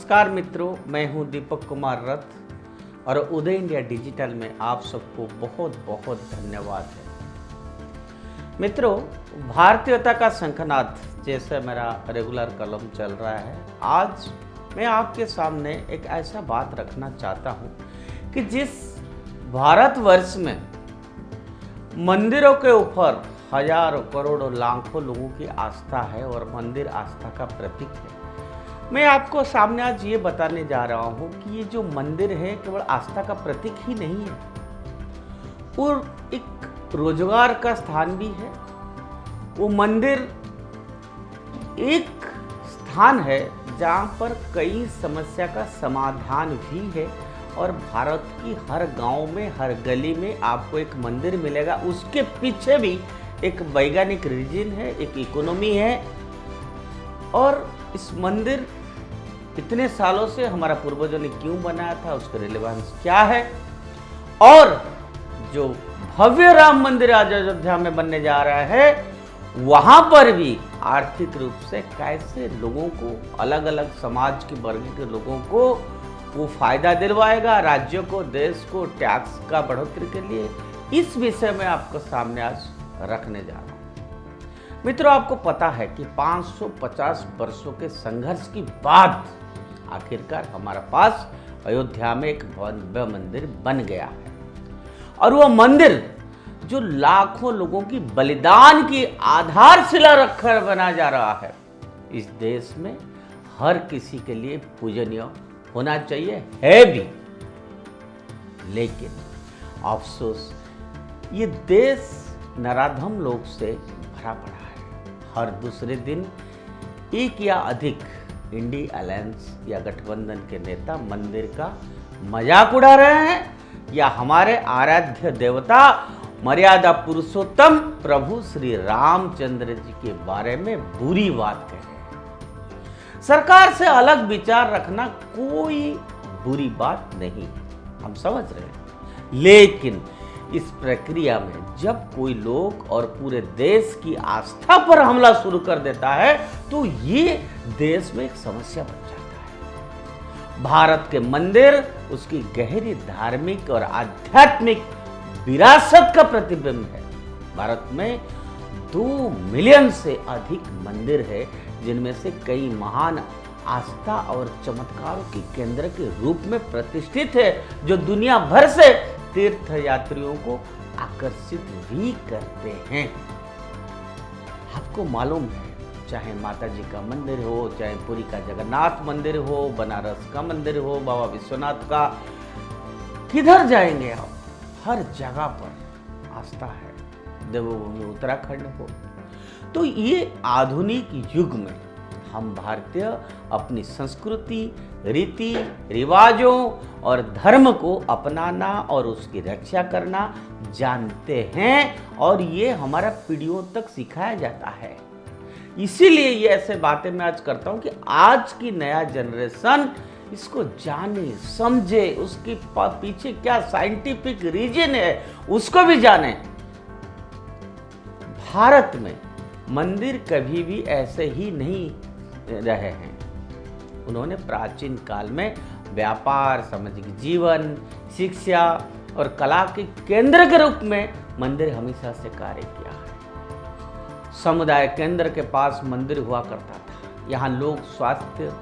नमस्कार मित्रों, मैं हूं दीपक कुमार रथ और उदय इंडिया डिजिटल में आप सबको बहुत बहुत धन्यवाद है। मित्रों, भारतीयता का शंखनाद जैसे मेरा रेगुलर कलम चल रहा है, आज मैं आपके सामने एक ऐसा बात रखना चाहता हूं कि जिस भारतवर्ष में मंदिरों के ऊपर हजारों करोड़ों लाखों लोगों की आस्था है और मंदिर आस्था का प्रतीक है, मैं आपको सामने आज ये बताने जा रहा हूँ कि ये जो मंदिर है केवल आस्था का प्रतीक ही नहीं है और एक रोजगार का स्थान भी है। वो मंदिर एक स्थान है जहाँ पर कई समस्या का समाधान भी है और भारत की हर गांव में, हर गली में आपको एक मंदिर मिलेगा। उसके पीछे भी एक वैज्ञानिक रीजन है, एक इकोनॉमी है और इस मंदिर इतने सालों से हमारा पूर्वजों ने क्यों बनाया था, उसका रिलेवेंस क्या है और जो भव्य राम मंदिर आज अयोध्या में बनने जा रहा है वहां पर भी आर्थिक रूप से कैसे लोगों को, अलग अलग समाज के वर्ग के लोगों को वो फायदा दिलवाएगा, राज्यों को, देश को टैक्स का बढ़ोतरी के लिए, इस विषय में आपको सामने आज रखने जा रहा हूं। मित्रों, आपको पता है कि 550 वर्षों के संघर्ष के बाद आखिरकार हमारे पास अयोध्या में एक भव्य मंदिर बन गया है और वो मंदिर जो लाखों लोगों की बलिदान की आधारशिला रखकर बना जा रहा है, इस देश में हर किसी के लिए पूजनीय होना चाहिए, है भी। लेकिन अफसोस ये देश नराधम लोग से भरा पड़ा है। हर दूसरे दिन एक या अधिक इंडी अलायंस या गठबंधन के नेता मंदिर का मजाक उड़ा रहे हैं या हमारे आराध्य देवता मर्यादा पुरुषोत्तम प्रभु श्री रामचंद्र जी के बारे में बुरी बात कह रहे हैं। सरकार से अलग विचार रखना कोई बुरी बात नहीं है, हम समझ रहे हैं। लेकिन इस प्रक्रिया में जब कोई लोग और पूरे देश की आस्था पर हमला शुरू कर देता है तो ये देश में एक समस्या बन जाता है। भारत के मंदिर उसकी गहरी धार्मिक और आध्यात्मिक विरासत का प्रतिबिंब है। भारत में 2 मिलियन से अधिक मंदिर है जिनमें से कई महान आस्था और चमत्कारों के केंद्र के रूप में प्रतिष्ठित है, जो दुनिया भर से तीर्थ यात्रियों को आकर्षित भी करते हैं। आपको मालूम है, चाहे माता जी का मंदिर हो, चाहे पुरी का जगन्नाथ मंदिर हो, बनारस का मंदिर हो, बाबा विश्वनाथ का, किधर जाएंगे आप, हर जगह पर आस्था है। देवभूमि उत्तराखंड हो, तो ये आधुनिक युग में हम भारतीय अपनी संस्कृति, रीति रिवाजों और धर्म को अपनाना और उसकी रक्षा करना जानते हैं और ये हमारा पीढ़ियों तक सिखाया जाता है। इसीलिए ये ऐसे बातें मैं आज करता हूं कि आज की नया जनरेशन इसको जाने, समझे, उसके पीछे क्या साइंटिफिक रीजन है उसको भी जाने। भारत में मंदिर कभी भी ऐसे ही नहीं रहे हैं। उन्होंने प्राचीन काल में व्यापार, सामाजिक जीवन, शिक्षा और कला के केंद्र के रूप में मंदिर हमेशा से कार्य किया है। समुदाय केंद्र के पास मंदिर हुआ करता था। यहाँ लोग स्वास्थ्य,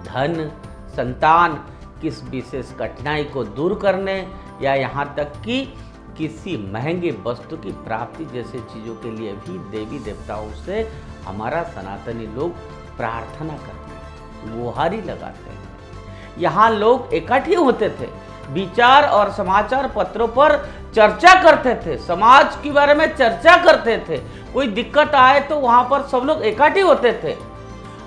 धन, संतान, किस विशेष कठिनाई को दूर करने या यहाँ तक कि किसी महंगे वस्तु की प्राप्ति जैसे चीज़ों के लिए भी देवी देवताओं से हमारा सनातनी लोग प्रार्थना करते हैं, गुहारी लगाते हैं। यहाँ लोग इकट्ठे होते थे, विचार और समाचार पत्रों पर चर्चा करते थे, समाज के बारे में चर्चा करते थे। कोई दिक्कत आए तो वहाँ पर सब लोग इकट्ठे होते थे,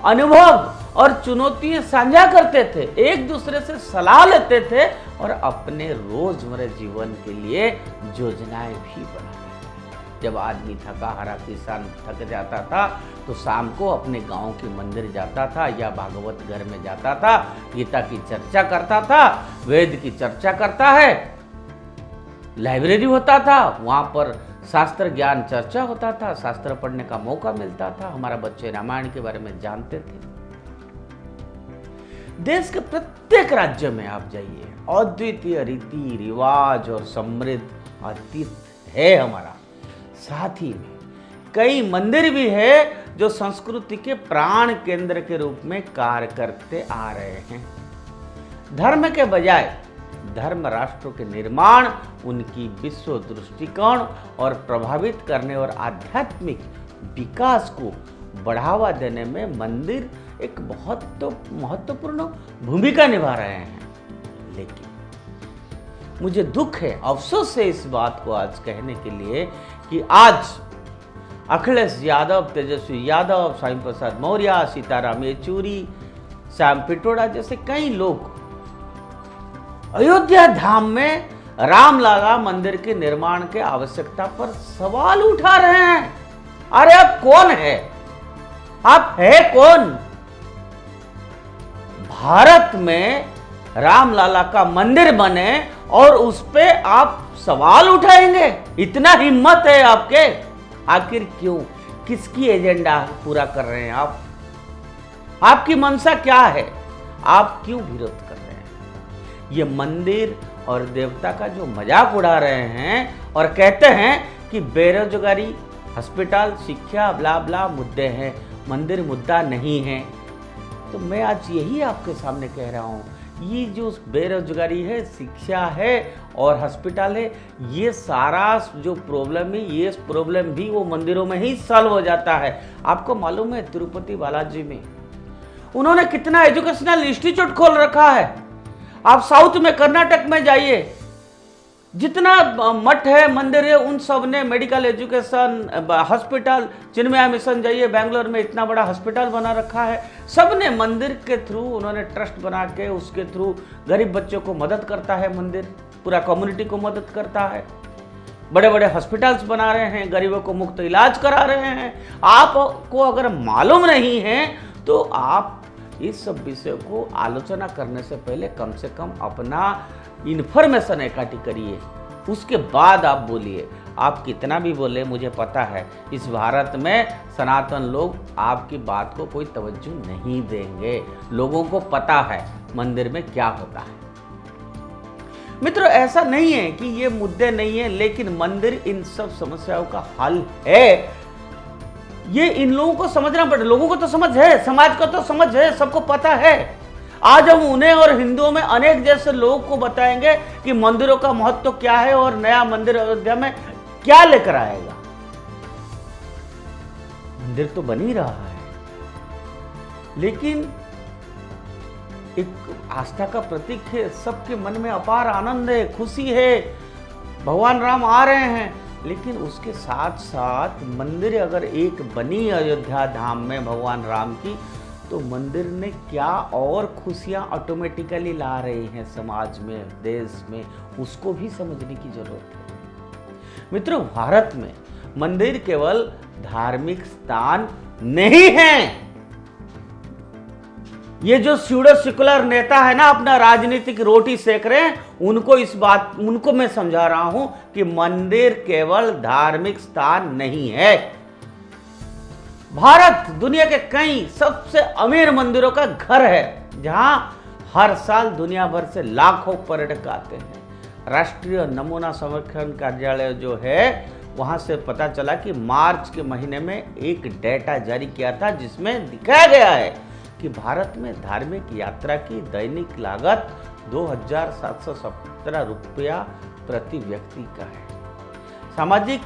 अनुभव और चुनौतियां साझा करते थे, एक दूसरे से सलाह लेते थे और अपने रोजमर्रा जीवन के लिए योजनाएं भी बनाते थे। जब आदमी थका हारा किसान थक जाता था तो शाम को अपने गांव के मंदिर जाता था या भागवत घर में जाता था, गीता की चर्चा करता था, वेद की चर्चा करता है, लाइब्रेरी होता था, वहाँ पर शास्त्र ज्ञान चर्चा होता था, शास्त्र पढ़ने का मौका मिलता था, हमारा बच्चे रामायण के बारे में जानते थे। देश के प्रत्येक राज्य में आप जाइए, अद्वितीय रीति रिवाज और समृद्ध अतीत है हमारा। साथ ही में कई मंदिर भी है जो संस्कृति के प्राण केंद्र के रूप में कार्य करते आ रहे हैं। धर्म के बजाय धर्म राष्ट्रों के निर्माण, उनकी विश्व दृष्टिकोण और प्रभावित करने और आध्यात्मिक विकास को बढ़ावा देने में मंदिर एक बहुत महत्वपूर्ण भूमिका निभा रहे हैं। लेकिन मुझे दुख है, अफसोस है इस बात को आज कहने के लिए कि आज अखिलेश यादव, तेजस्वी यादव, स्वामी प्रसाद मौर्य, सीताराम येचूरी, श्याम पिट्रोड़ा जैसे कई लोग अयोध्या धाम में रामलला मंदिर के निर्माण के आवश्यकता पर सवाल उठा रहे हैं। अरे आप कौन है? आप है कौन? भारत में रामलला का मंदिर बने और उस पे आप सवाल उठाएंगे? इतना हिम्मत है आपके? आखिर क्यों? किसकी एजेंडा पूरा कर रहे हैं आप? आपकी मंशा क्या है? आप क्यों विरोध कर रहे हैं? ये मंदिर और देवता का जो मजाक उड़ा रहे हैं और कहते हैं कि बेरोजगारी, हॉस्पिटल, शिक्षा, ब्ला ब्ला मुद्दे हैं, मंदिर मुद्दा नहीं है। तो मैं आज यही आपके सामने कह रहा हूँ, ये जो बेरोजगारी है, शिक्षा है और हॉस्पिटल है, ये सारा जो प्रॉब्लम है, ये प्रॉब्लम भी वो मंदिरों में ही सॉल्व हो जाता है। आपको मालूम है तिरुपति बालाजी में उन्होंने कितना एजुकेशनल इंस्टीट्यूट खोल रखा है। आप साउथ में, कर्नाटक में जाइए, जितना मठ है, मंदिर है, उन सब ने medical education, hospital, Chinmaya mission जाइए, बेंगलोर में इतना बड़ा हॉस्पिटल बना रखा है। सब ने मंदिर के थ्रू, उन्होंने ट्रस्ट बना के उसके थ्रू गरीब बच्चों को मदद करता है मंदिर, पूरा कम्युनिटी को मदद करता है। बड़े बड़े हॉस्पिटल्स बना रहे हैं, गरीबों को मुफ्त इलाज करा रहे हैं। आपको अगर मालूम नहीं है तो आप इस सब विषय को आलोचना करने से पहले कम से कम अपना इन्फॉर्मेशन इकट्ठी करिए, उसके बाद आप बोलिए। आप कितना भी बोले, मुझे पता है इस भारत में सनातन लोग आपकी बात को कोई तवज्जो नहीं देंगे। लोगों को पता है मंदिर में क्या होता है। मित्रों, ऐसा नहीं है कि ये मुद्दे नहीं है, लेकिन मंदिर इन सब समस्याओं का हल है। ये इन लोगों को समझना पड़े। लोगों को तो समझ है, समाज को तो समझ है, सबको पता है। आज हम उन्हें और हिंदुओं में अनेक जैसे लोगों को बताएंगे कि मंदिरों का महत्व क्या है और नया मंदिर अयोध्या में क्या लेकर आएगा। मंदिर तो बन ही रहा है, लेकिन एक आस्था का प्रतीक है। सबके मन में अपार आनंद है, खुशी है, भगवान राम आ रहे हैं। लेकिन उसके साथ साथ मंदिर अगर एक बनी अयोध्या धाम में भगवान राम की, तो मंदिर ने क्या और खुशियां ऑटोमेटिकली ला रही हैं समाज में, देश में, उसको भी समझने की जरूरत है। मित्रों, भारत में मंदिर केवल धार्मिक स्थान नहीं है। ये जो स्यूडो सेकुलर नेता है ना, अपना राजनीतिक रोटी सेक रहे हैं, उनको मैं समझा रहा हूं कि मंदिर केवल धार्मिक स्थान नहीं है। भारत दुनिया के कई सबसे अमीर मंदिरों का घर है, जहां हर साल दुनिया भर से लाखों पर्यटक आते हैं। राष्ट्रीय नमूना संरक्षण कार्यालय जो है, वहां से पता चला कि मार्च के महीने में एक डेटा जारी किया था, जिसमें दिखाया गया है कि भारत में धार्मिक यात्रा की दैनिक लागत 2,717 रुपया प्रति व्यक्ति का है। सामाजिक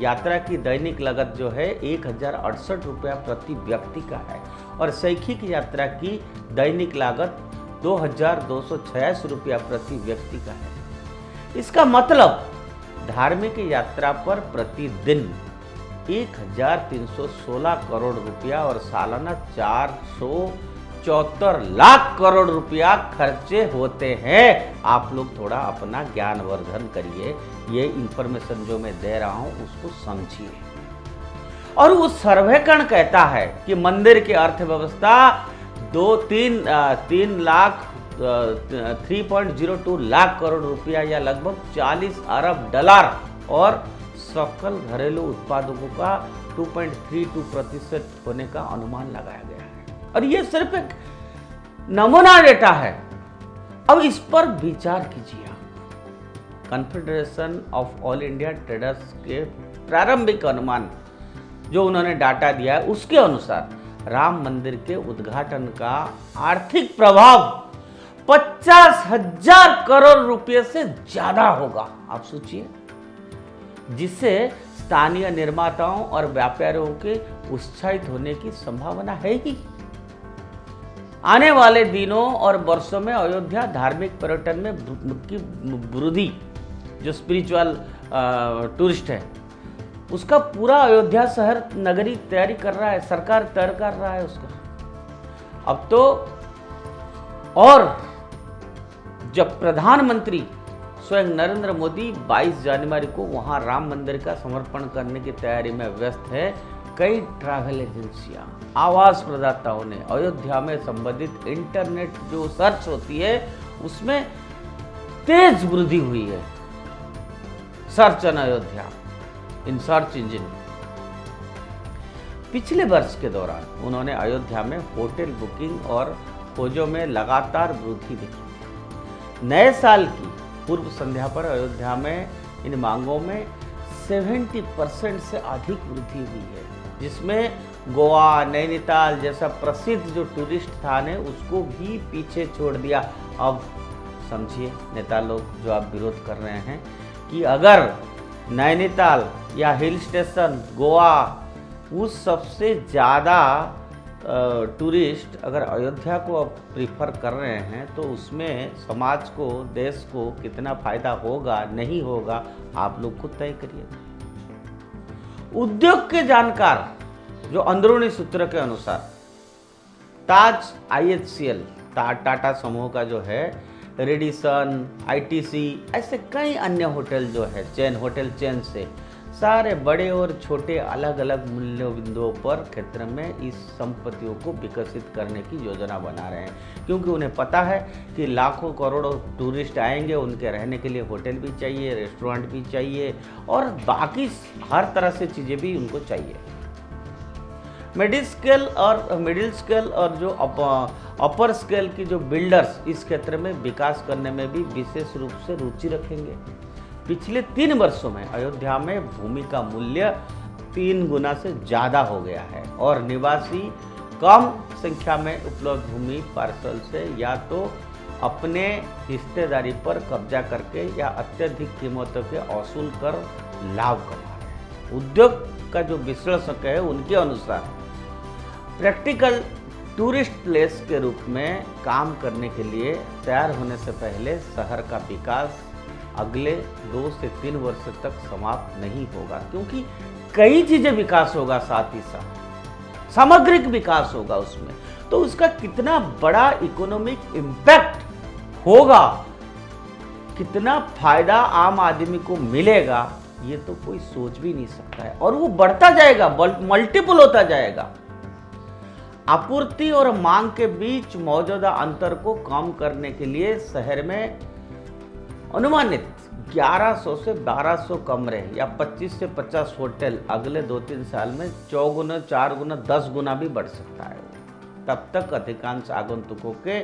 यात्रा की दैनिक लागत जो है 1,068 रुपया प्रति व्यक्ति का है और शैक्षिक यात्रा की दैनिक लागत 2,286 रुपया प्रति व्यक्ति का है। इसका मतलब धार्मिक यात्रा पर प्रतिदिन 1,316 करोड़ रुपया और सालाना 474 लाख करोड़ रुपया खर्चे होते हैं। आप लोग थोड़ा अपना ज्ञानवर्धन करिए, ये इंफॉर्मेशन जो मैं दे रहा हूं उसको समझिए। और वो सर्वेक्षण कहता है कि मंदिर की अर्थव्यवस्था 3.02 लाख करोड़ रुपया या लगभग 40 अरब डॉलर और सकल घरेलू उत्पादों का 2.32% होने का अनुमान लगाया गया है। और ये सिर्फ एक नमूना डेटा है। अब इस पर विचार कीजिए आप। Confederation of all India traders के प्रारंभिक अनुमान जो उन्होंने डाटा दिया है, उसके अनुसार राम मंदिर के उद्घाटन का आर्थिक प्रभाव 50,000 करोड़ रुपए से ज्यादा होगा। आप सोचिए, जिससे स्थानीय निर्माताओं और व्यापारियों के उत्साहित होने की संभावना है ही। आने वाले दिनों और वर्षों में अयोध्या धार्मिक पर्यटन में की वृद्धि, जो स्पिरिचुअल टूरिस्ट है, उसका पूरा अयोध्या शहर नगरी तैयारी कर रहा है, सरकार तैयार कर रहा है उसका। अब तो और जब प्रधानमंत्री स्वयं नरेंद्र मोदी 22 जनवरी को वहां राम मंदिर का समर्पण करने की तैयारी में व्यस्त है, कई ट्रैवल एजेंसियां, आवास प्रदाताओं ने अयोध्या में संबंधित इंटरनेट जो सर्च होती है उसमें तेज वृद्धि हुई है। Search on Ayodhya in search engine. पिछले वर्ष के दौरान उन्होंने अयोध्या में होटल बुकिंग और खोजों में लगातार वृद्धि देखी। नए साल की पूर्व संध्या पर अयोध्या में इन मांगों में 70% से अधिक वृद्धि हुई है, जिसमें गोवा, नैनीताल जैसा प्रसिद्ध जो टूरिस्ट स्थान है उसको भी पीछे छोड़ दिया। अब समझिए नेता लोग जो आप विरोध कर रहे हैं कि अगर नैनीताल या हिल स्टेशन गोवा उस सबसे ज़्यादा टूरिस्ट अगर अयोध्या को अब प्रीफर कर रहे हैं तो उसमें समाज को, देश को कितना फायदा होगा नहीं होगा, आप लोग खुद तय करिए। उद्योग के जानकार जो अंदरूनी सूत्र के अनुसार ताज IHCL टाटा समूह का जो है, रेडिसन, ITC ऐसे कई अन्य होटल जो है चेन, होटल चेन से सारे बड़े और छोटे अलग अलग मूल्य बिंदुओं पर क्षेत्र में इस संपत्तियों को विकसित करने की योजना बना रहे हैं, क्योंकि उन्हें पता है कि लाखों करोड़ों टूरिस्ट आएंगे, उनके रहने के लिए होटल भी चाहिए, रेस्टोरेंट भी चाहिए और बाकी हर तरह से चीज़ें भी उनको चाहिए। मिडिल स्केल और जो अपर स्केल की जो बिल्डर्स इस क्षेत्र में विकास करने में भी विशेष रूप से रुचि रखेंगे। पिछले 3 वर्षों में अयोध्या में भूमि का मूल्य 3 गुना से ज़्यादा हो गया है और निवासी कम संख्या में उपलब्ध भूमि पार्सल से या तो अपने हिस्सेदारी पर कब्जा करके या अत्यधिक कीमतों के वसूल कर लाभ कमा रहे हैं। उद्योग का जो विश्लेषक है उनके अनुसार प्रैक्टिकल टूरिस्ट प्लेस के रूप में काम करने के लिए तैयार होने से पहले शहर का विकास अगले 2 से 3 वर्ष तक समाप्त नहीं होगा, क्योंकि कई चीजें विकास होगा, साथ ही साथ सामग्रिक विकास होगा उसमें, तो उसका कितना बड़ा इकोनॉमिक इम्पैक्ट होगा, कितना फायदा आम आदमी को मिलेगा, ये तो कोई सोच भी नहीं सकता है। और वो बढ़ता जाएगा, मल्टीपल होता जाएगा। आपूर्ति और मांग के बीच मौजूदा अंतर को कम करने के लिए शहर में अनुमानित 1100 से 1200 कमरे या 25 से 50 होटल अगले 2-3 साल में 4 गुना, 4 गुना, 10 गुना भी बढ़ सकता है। तब तक अधिकांश आगंतुकों के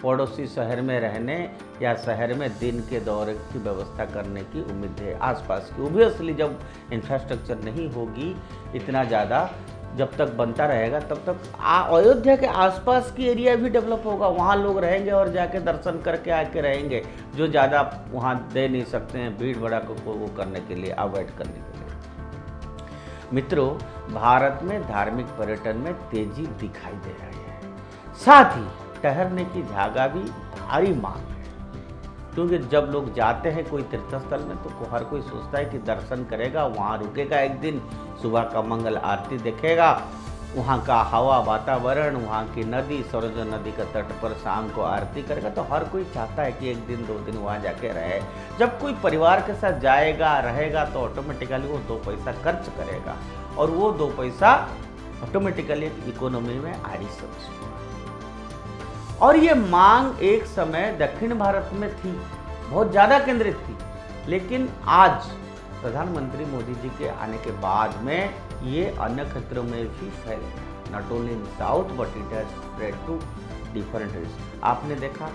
पड़ोसी शहर में रहने या शहर में दिन के दौरे की व्यवस्था करने की उम्मीद है आसपास की। ओब्वियसली जब इंफ्रास्ट्रक्चर नहीं होगी इतना ज़्यादा, जब तक बनता रहेगा तब तक अयोध्या के आसपास की एरिया भी डेवलप होगा, वहाँ लोग रहेंगे और जाके दर्शन करके आके रहेंगे, जो ज़्यादा वहाँ दे नहीं सकते हैं भीड़ भड़ा को वो करने के लिए, अवॉइड करने के लिए। मित्रों, भारत में धार्मिक पर्यटन में तेजी दिखाई दे रही है, साथ ही ठहरने की जगह भी भारी मांग है, क्योंकि जब लोग जाते हैं कोई तीर्थ स्थल में तो हर कोई सोचता है कि दर्शन करेगा, वहाँ रुकेगा एक दिन, सुबह का मंगल आरती देखेगा, वहाँ का हवा वातावरण, वहाँ की नदी, सरोज नदी का तट पर शाम को आरती करेगा, तो हर कोई चाहता है कि 1 दिन 2 दिन वहाँ जाके रहे। जब कोई परिवार के साथ जाएगा रहेगा तो ऑटोमेटिकली वो 2 पैसा खर्च करेगा और वो 2 पैसा ऑटोमेटिकली इकोनॉमी में आ रही समझ। और ये मांग एक समय दक्षिण भारत में थी, बहुत ज़्यादा केंद्रित थी, लेकिन आज प्रधानमंत्री मोदी जी के आने के बाद में ये अन्य क्षेत्रों में भी फैल गया। Not only in south but it has spread to different risk. आपने देखा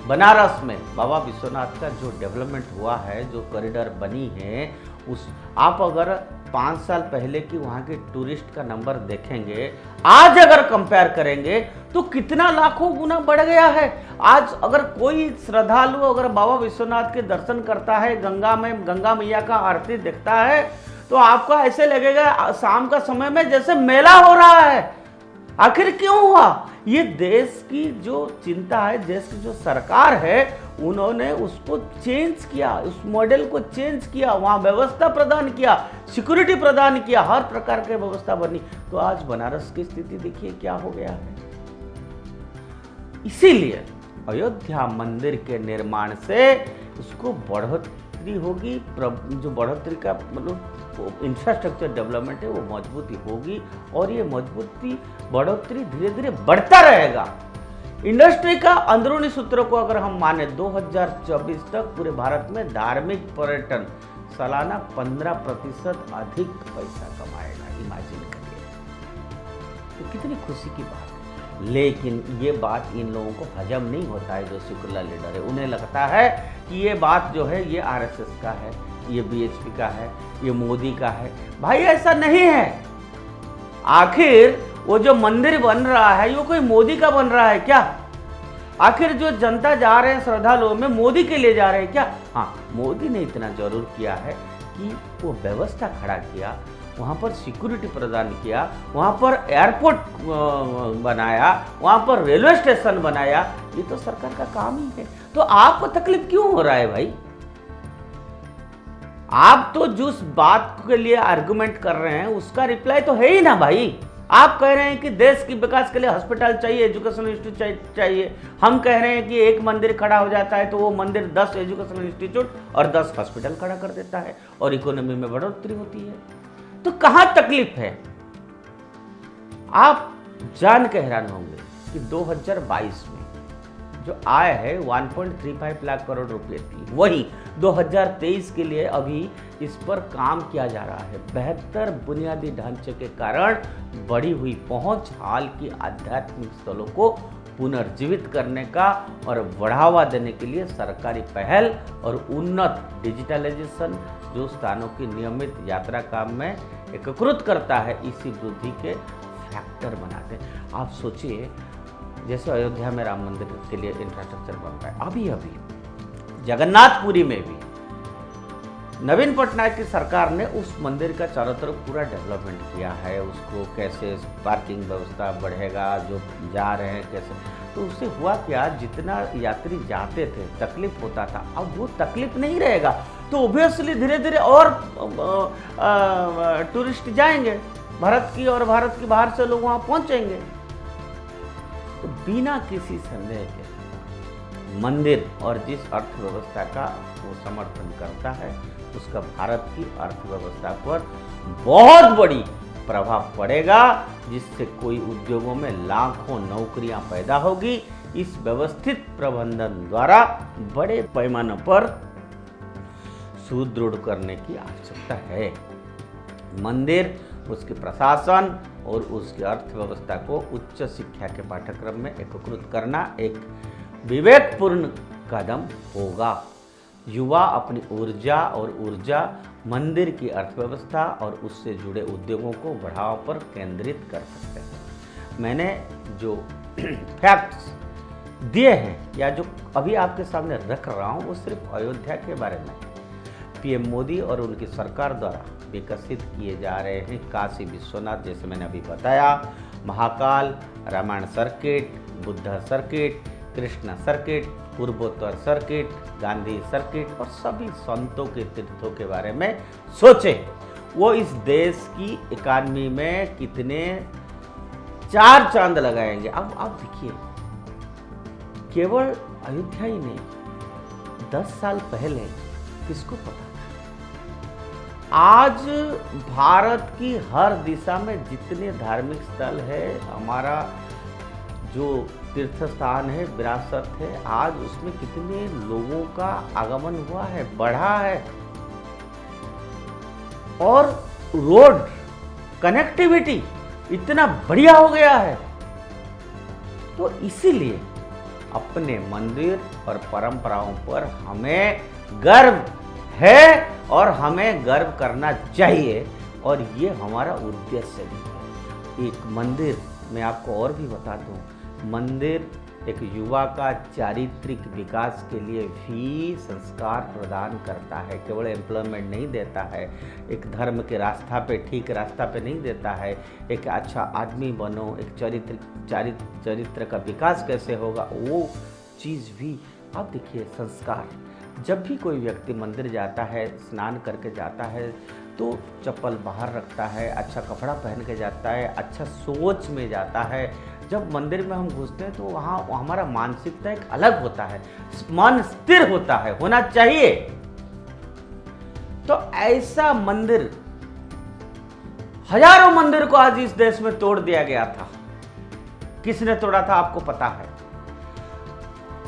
बनारस में बाबा विश्वनाथ का जो डेवलपमेंट हुआ है, जो कॉरिडोर बनी है, उस आप अगर 5 साल पहले की वहाँ के टूरिस्ट का नंबर देखेंगे, आज अगर कंपेयर करेंगे तो कितना लाखों गुना बढ़ गया है। आज अगर कोई श्रद्धालु अगर बाबा विश्वनाथ के दर्शन करता है, गंगा मैया का आरती देखता है, तो आपको ऐसे लगेगा शाम का समय में जैसे मेला हो रहा है। आखिर क्यों हुआ? ये देश की जो चिंता है, देश की जो सरकार है, उन्होंने उसको चेंज किया, उस मॉडल को चेंज किया, वहाँ व्यवस्था प्रदान किया, सिक्योरिटी प्रदान किया, हर प्रकार की व्यवस्था बनी। तो आज बनारस की स्थिति देखिए क्या हो गया है। इसीलिए अयोध्या मंदिर के निर्माण से उसको बढ़ोतरी होगी, जो बढ़ोतरी का मतलब इंफ्रास्ट्रक्चर डेवलपमेंट है वो मजबूती होगी, और ये बढ़ोतरी धीरे धीरे बढ़ता रहेगा। इंडस्ट्री का अंदरूनी सूत्रों को अगर हम माने 2024 तक पूरे भारत में धार्मिक पर्यटन सालाना 15% अधिक पैसा कमाएगा। इमेजिन करिए, तो कितनी खुशी की बात है। लेकिन ये बात इन लोगों को हजम नहीं होता है, जो सेकुलर लीडर है। उन्हें लगता है कि ये बात जो है ये आरएसएस का है, ये बीएचपी का है, ये मोदी का है। भाई ऐसा नहीं है। आखिर वो जो मंदिर बन रहा है वो कोई मोदी का बन रहा है क्या? आखिर जो जनता जा रहे हैं श्रद्धालुओं में, मोदी के लिए जा रहे हैं क्या? हाँ, मोदी ने इतना जरूर किया है कि वो व्यवस्था खड़ा किया, वहाँ पर सिक्योरिटी प्रदान किया, वहाँ पर एयरपोर्ट बनाया, वहाँ पर रेलवे स्टेशन बनाया। ये तो सरकार का काम ही है। तो आपको तकलीफ क्यों हो रहा है भाई? आप तो जिस बात के लिए आर्गुमेंट कर रहे हैं उसका रिप्लाई तो है ही ना भाई। आप कह रहे हैं कि देश की विकास के लिए हॉस्पिटल चाहिए, एजुकेशनल इंस्टीट्यूट चाहिए। हम कह रहे हैं कि एक मंदिर खड़ा हो जाता है तो वो मंदिर 10 एजुकेशनल इंस्टीट्यूट और 10 हॉस्पिटल खड़ा कर देता है और इकोनॉमी में बढ़ोतरी होती है। तो कहां तकलीफ है? आप जान के हैरान होंगे कि 2022 में जो आय है 1.35 लाख करोड़ रुपए थी, वही 2023 के लिए अभी इस पर काम किया जा रहा है। बेहतर बुनियादी ढांचे के कारण बढ़ी हुई पहुंच, हाल की आध्यात्मिक स्थलों को पुनर्जीवित करने का और बढ़ावा देने के लिए सरकारी पहल और उन्नत डिजिटलाइजेशन जो स्थानों की नियमित यात्रा काम में एकीकृत करता है, इसी वृद्धि के फैक्टर बनाते हैं। आप सोचिए, जैसे अयोध्या में राम मंदिर के लिए इंफ्रास्ट्रक्चर बन रहा है, अभी जगन्नाथपुरी में भी नवीन पटनायक की सरकार ने उस मंदिर का चारों तरफ पूरा डेवलपमेंट किया है। उसको कैसे पार्किंग व्यवस्था बढ़ेगा, जो जा रहे हैं कैसे, तो उससे हुआ क्या, जितना यात्री जाते थे तकलीफ होता था, अब वो तकलीफ नहीं रहेगा। तो ओबियसली धीरे धीरे और टूरिस्ट जाएंगे भारत की, और भारत के बाहर से लोग वहाँ पहुँचेंगे। तो बिना किसी संदेह के मंदिर और जिस अर्थव्यवस्था का वो समर्थन करता है, उसका भारत की अर्थव्यवस्था पर बहुत बड़ी प्रभाव पड़ेगा, जिससे कोई उद्योगों में लाखों नौकरियां पैदा होगी। इस व्यवस्थित प्रबंधन द्वारा बड़े पैमाने पर सुदृढ़ करने की आवश्यकता है। मंदिर, उसके प्रशासन और उसकी अर्थव्यवस्था को उच्च शिक्षा के पाठ्यक्रम में एकीकृत करना एक विवेकपूर्ण कदम होगा। युवा अपनी ऊर्जा मंदिर की अर्थव्यवस्था और उससे जुड़े उद्योगों को बढ़ावा पर केंद्रित कर सकते हैं। मैंने जो फैक्ट्स दिए हैं या जो अभी आपके सामने रख रहा हूँ, वो सिर्फ अयोध्या के बारे में पीएम मोदी और उनकी सरकार द्वारा विकसित किए जा रहे हैं काशी विश्वनाथ, जैसे मैंने अभी बताया, Mahakal, Ramayan circuit, Buddha circuit, Krishna circuit, पूर्वोत्तर सर्किट, गांधी सर्किट और सभी संतों के तीर्थों के बारे में सोचे। वो इस देश की इकानमी में कितने 4 चांद लगाएंगे। अब आप देखिए, केवल अयोध्या ही नहीं, 10 साल पहले किसको पता था? आज भारत की हर दिशा में जितने धार्मिक स्थल है, हमारा जो तीर्थ स्थान है, विरासत है, आज उसमें कितने लोगों का आगमन हुआ है, बढ़ा है। और रोड कनेक्टिविटी इतना बढ़िया हो गया है। तो इसीलिए अपने मंदिर और परंपराओं पर हमें गर्व है और हमें गर्व करना चाहिए, और ये हमारा उद्देश्य भी है। एक मंदिर, मैं आपको और भी बता दूं, मंदिर एक युवा का चारित्रिक विकास के लिए भी संस्कार प्रदान करता है, केवल एम्प्लॉयमेंट नहीं देता है, एक धर्म के रास्ता पे, ठीक रास्ता पे नहीं देता है, एक अच्छा आदमी बनो, एक चरित्र का विकास कैसे होगा वो चीज़ भी। आप देखिए संस्कार, जब भी कोई व्यक्ति मंदिर जाता है, स्नान करके जाता है तो चप्पल बाहर रखता है, अच्छा कपड़ा पहन के जाता है, अच्छा सोच में जाता है। जब मंदिर में हम घुसते हैं तो वहाँ हमारा मानसिकता एक अलग होता है, मन स्थिर होता है, होना चाहिए। तो ऐसा मंदिर, हजारों मंदिर को आज इस देश में तोड़ दिया गया था। किसने तोड़ा था आपको पता है?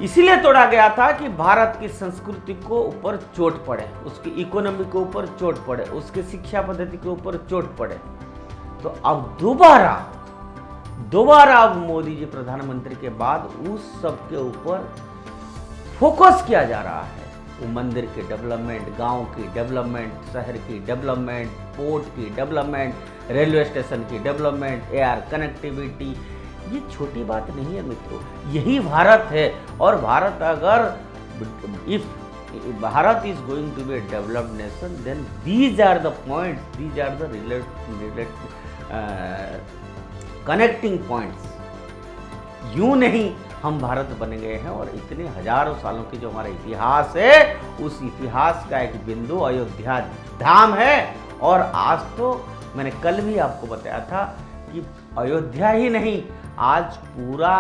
इसीलिए तोड़ा गया था कि भारत की संस्कृति को ऊपर चोट पड़े, उसकी इकोनॉमी के ऊपर चोट पड़े, उसकी शिक्षा पद्धति के ऊपर चोट पड़े। तो अब दोबारा अब मोदी जी प्रधानमंत्री के बाद उस सब के ऊपर फोकस किया जा रहा है। वो मंदिर के डेवलपमेंट, गांव की डेवलपमेंट, शहर की डेवलपमेंट, पोर्ट की डेवलपमेंट, रेलवे स्टेशन की डेवलपमेंट, एयर कनेक्टिविटी, ये छोटी बात नहीं है मित्रों, यही भारत है। और भारत अगर if Bharat is going to be a developed nation, then these are the points, these are the connecting points. यूं नहीं हम भारत बन गए हैं, और इतने हजारों सालों की जो हमारा इतिहास है, उस इतिहास का एक बिंदु अयोध्या धाम है। और आज तो मैंने कल भी आपको बताया था कि अयोध्या ही नहीं, आज पूरा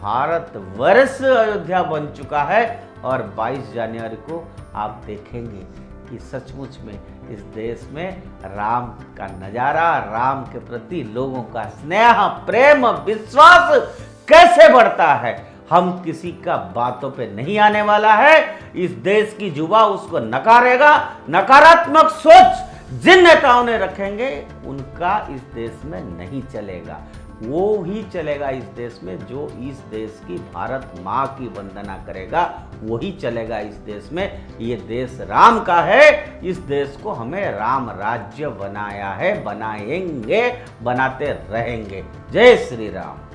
भारत वर्ष अयोध्या बन चुका है। और 22 जनवरी को आप देखेंगे कि सचमुच में इस देश में राम का नजारा, राम के प्रति लोगों का स्नेह, प्रेम, विश्वास कैसे बढ़ता है। हम किसी का बातों पे नहीं आने वाला है। इस देश की युवा उसको नकारेगा। नकारात्मक सोच जिन नेताओं ने रखेंगे उनका इस देश में नहीं चलेगा। वो ही चलेगा इस देश में जो इस देश की भारत माँ की वंदना करेगा, वही चलेगा इस देश में। ये देश राम का है, इस देश को हमें राम राज्य बनाया है, बनाएंगे, बनाते रहेंगे। जय श्री राम।